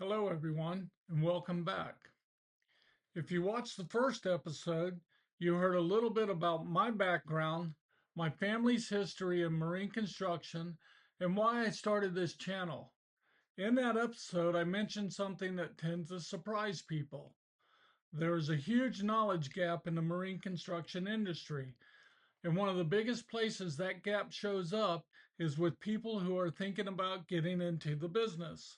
Hello, everyone, and welcome back. If you watched the first episode, you heard a little bit about my background, my family's history in marine construction, and why I started this channel. In that episode, I mentioned something that tends to surprise people. There is a huge knowledge gap in the marine construction industry, and one of the biggest places that gap shows up is with people who are thinking about getting into the business.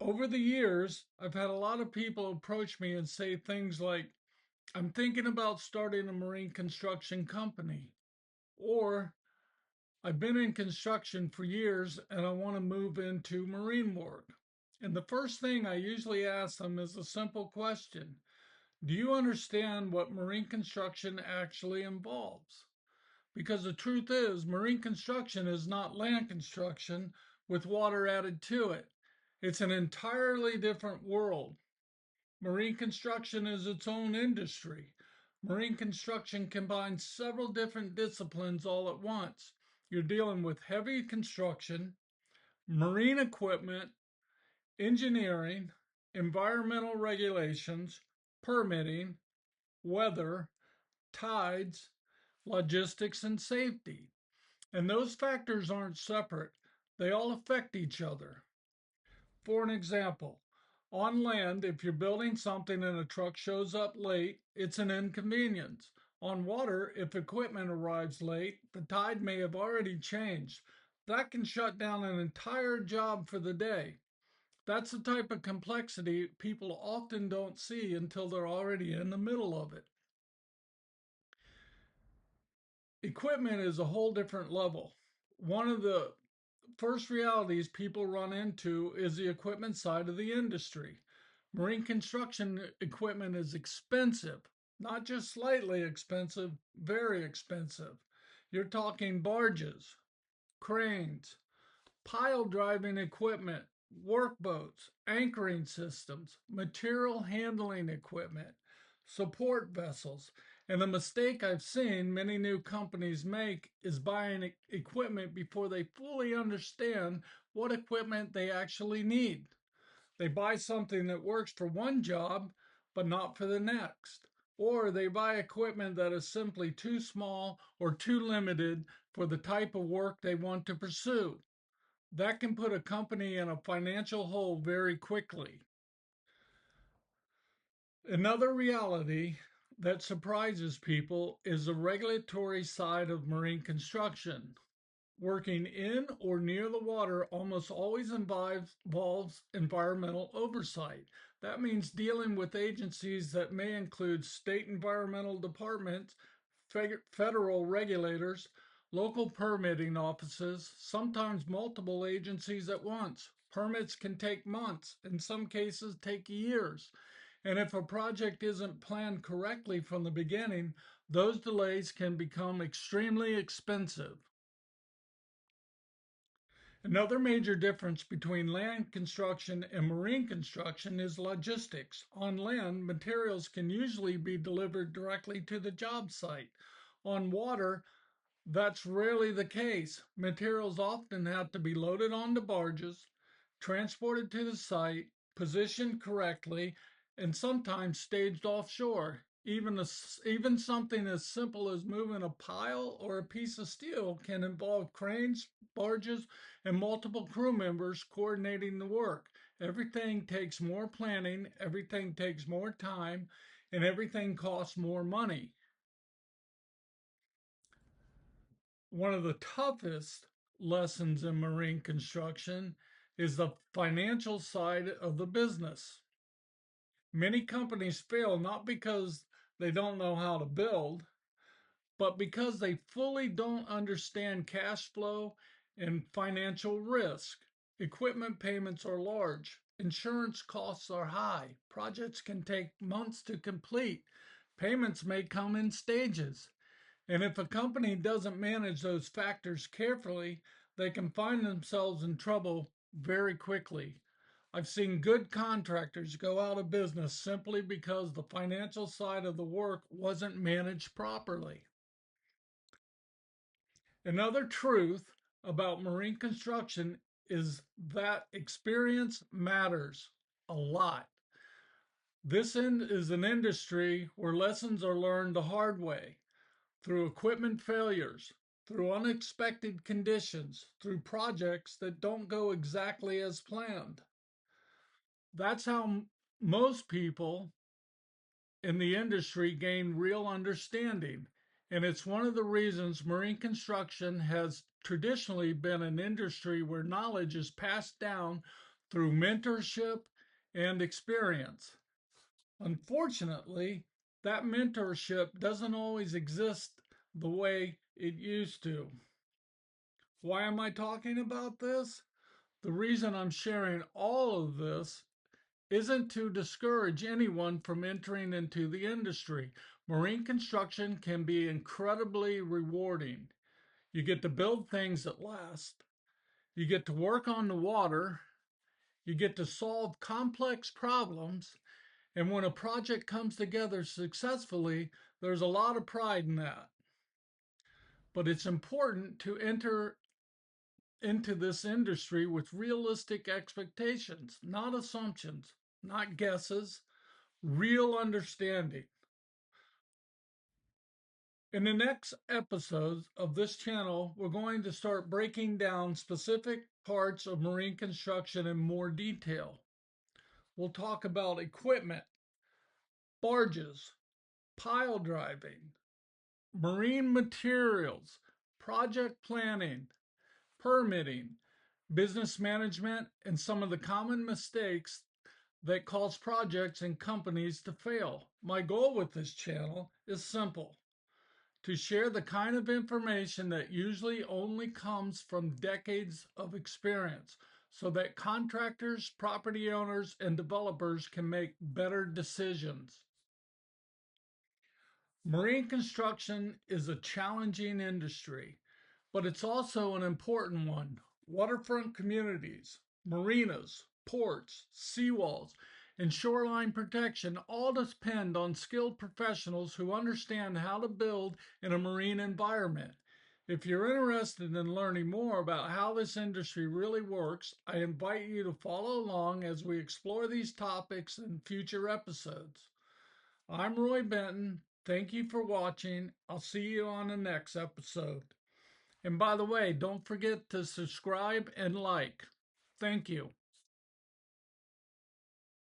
Over the years, I've had a lot of people approach me and say things like, I'm thinking about starting a marine construction company, or I've been in construction for years and I want to move into marine work. And the first thing I usually ask them is a simple question: do you understand what marine construction actually involves? Because the truth is, marine construction is not land construction with water added to it. It's an entirely different world. Marine construction is its own industry. Marine construction combines several different disciplines all at once. You're dealing with heavy construction, marine equipment, engineering, environmental regulations, permitting, weather, tides, logistics, and safety. And those factors aren't separate, they all affect each other. For an example, on land, if you're building something and a truck shows up late, it's an inconvenience. On water, if equipment arrives late, the tide may have already changed. That can shut down an entire job for the day. That's the type of complexity people often don't see until they're already in the middle of it. Equipment is a whole different level. One of the first realities people run into is the equipment side of the industry. Marine construction equipment is expensive, not just slightly expensive, very expensive. You're talking barges, cranes, pile driving equipment, workboats, anchoring systems, material handling equipment, support vessels. And the mistake I've seen many new companies make is buying equipment before they fully understand what equipment they actually need. They buy something that works for one job, but not for the next. Or they buy equipment that is simply too small or too limited for the type of work they want to pursue. That can put a company in a financial hole very quickly. Another reality that surprises people is the regulatory side of marine construction. Working in or near the water almost always involves environmental oversight. That means dealing with agencies that may include state environmental departments, federal regulators, local permitting offices, sometimes multiple agencies at once. Permits can take months, in some cases, take years. And if a project isn't planned correctly from the beginning, those delays can become extremely expensive. Another major difference between land construction and marine construction is logistics. On land, materials can usually be delivered directly to the job site. On water, that's rarely the case. Materials often have to be loaded onto barges, transported to the site, positioned correctly, and sometimes staged offshore. Even something as simple as moving a pile or a piece of steel can involve cranes, barges, and multiple crew members coordinating the work. Everything takes more planning, everything takes more time, and everything costs more money. One of the toughest lessons in marine construction is the financial side of the business. Many companies fail not because they don't know how to build, but because they fully don't understand cash flow and financial risk. Equipment payments are large, insurance costs are high, projects can take months to complete, payments may come in stages. And if a company doesn't manage those factors carefully, they can find themselves in trouble very quickly. I've seen good contractors go out of business simply because the financial side of the work wasn't managed properly. Another truth about marine construction is that experience matters a lot. Is an industry where lessons are learned the hard way through equipment failures, through unexpected conditions, through projects that don't go exactly as planned. That's how most people in the industry gain real understanding. And it's one of the reasons marine construction has traditionally been an industry where knowledge is passed down through mentorship and experience. Unfortunately, that mentorship doesn't always exist the way it used to. Why am I talking about this? The reason I'm sharing all of this isn't to discourage anyone from entering into the industry. Marine construction can be incredibly rewarding. You get to build things that last, you get to work on the water, you get to solve complex problems, and when a project comes together successfully, there's a lot of pride in that. But it's important to enter into this industry with realistic expectations, not assumptions, not guesses, real understanding. In the next episodes of this channel, we're going to start breaking down specific parts of marine construction in more detail. We'll talk about equipment, barges, pile driving, marine materials, project planning, permitting, business management, and some of the common mistakes that cause projects and companies to fail. My goal with this channel is simple: to share the kind of information that usually only comes from decades of experience so that contractors, property owners, and developers can make better decisions. Marine construction is a challenging industry, but it's also an important one. Waterfront communities, marinas, ports, seawalls, and shoreline protection all depend on skilled professionals who understand how to build in a marine environment. If you're interested in learning more about how this industry really works, I invite you to follow along as we explore these topics in future episodes. I'm Roy Benton. Thank you for watching. I'll see you on the next episode. And by the way, don't forget to subscribe and like. Thank you.